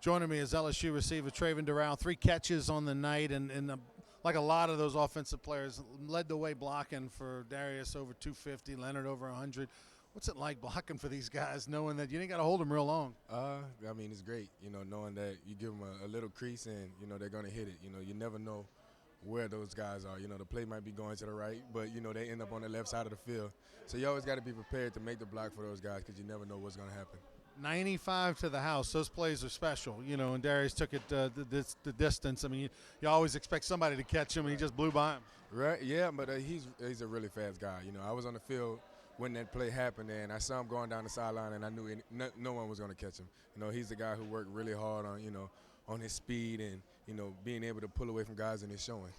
Joining me is LSU receiver Travin Dural. 3 catches on the night, and like a lot of those offensive players, led the way blocking for Darius over 250, Leonard over 100. What's it like blocking for these guys, knowing that you ain't got to hold them real long? I mean, it's great, knowing that you give them a little crease and, they're going to hit it. You never know where those guys are. The play might be going to the right, but, they end up on the left side of the field. So you always got to be prepared to make the block for those guys because you never know what's going to happen. 95 to the house. Those plays are special, and Darius took it the distance. I mean, you always expect somebody to catch him, and he just blew by him. Right, yeah, but he's a really fast guy. I was on the field when that play happened, and I saw him going down the sideline, and I knew no one was going to catch him. He's the guy who worked really hard on his speed and, being able to pull away from guys, and it's showing.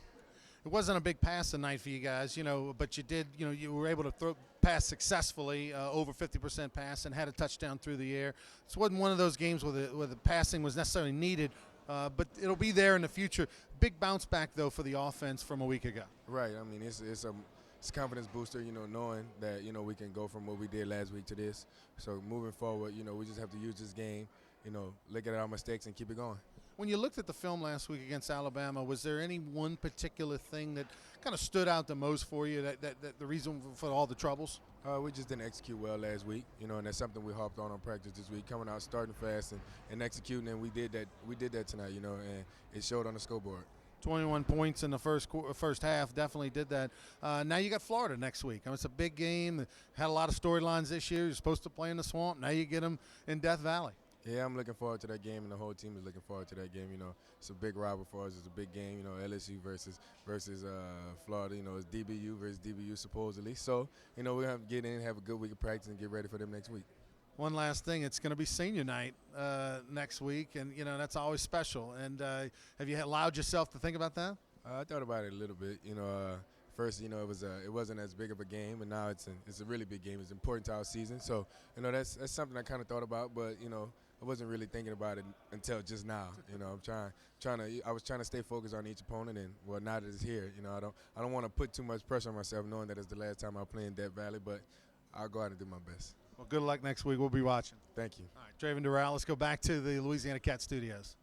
It wasn't a big pass tonight for you guys, but you did, you were able to pass successfully, over 50% pass, and had a touchdown through the air. This wasn't one of those games where the passing was necessarily needed, but it'll be there in the future. Big bounce back, though, for the offense from a week ago. Right. I mean, it's a confidence booster, knowing that, we can go from what we did last week to this. So moving forward, we just have to use this game, look at our mistakes and keep it going. When you looked at the film last week against Alabama, was there any one particular thing that kind of stood out the most for you, that the reason for all the troubles? We just didn't execute well last week, and that's something we harped on practice this week, coming out, starting fast and executing, and we did that tonight, and it showed on the scoreboard. 21 points in the first half, definitely did that. Now you got Florida next week. I mean, it's a big game. Had a lot of storylines this year. You're supposed to play in the Swamp. Now you get them in Death Valley. Yeah, I'm looking forward to that game, and the whole team is looking forward to that game. It's a big rival for us. It's a big game. LSU versus Florida. It's DBU versus DBU supposedly. So, we have to get in, have a good week of practice, and get ready for them next week. One last thing, it's going to be senior night next week, and that's always special. And have you allowed yourself to think about that? I thought about it a little bit. First, it wasn't as big of a game, and now it's a really big game. It's important to our season. So, that's something I kind of thought about, but I wasn't really thinking about it until just now. I was trying to stay focused on each opponent, and now that it's here, I don't want to put too much pressure on myself, knowing that it's the last time I play in Death Valley, but I'll go out and do my best. Well, good luck next week. We'll be watching. Thank you. All right, Travin Dural, let's go back to the Louisiana Cat Studios.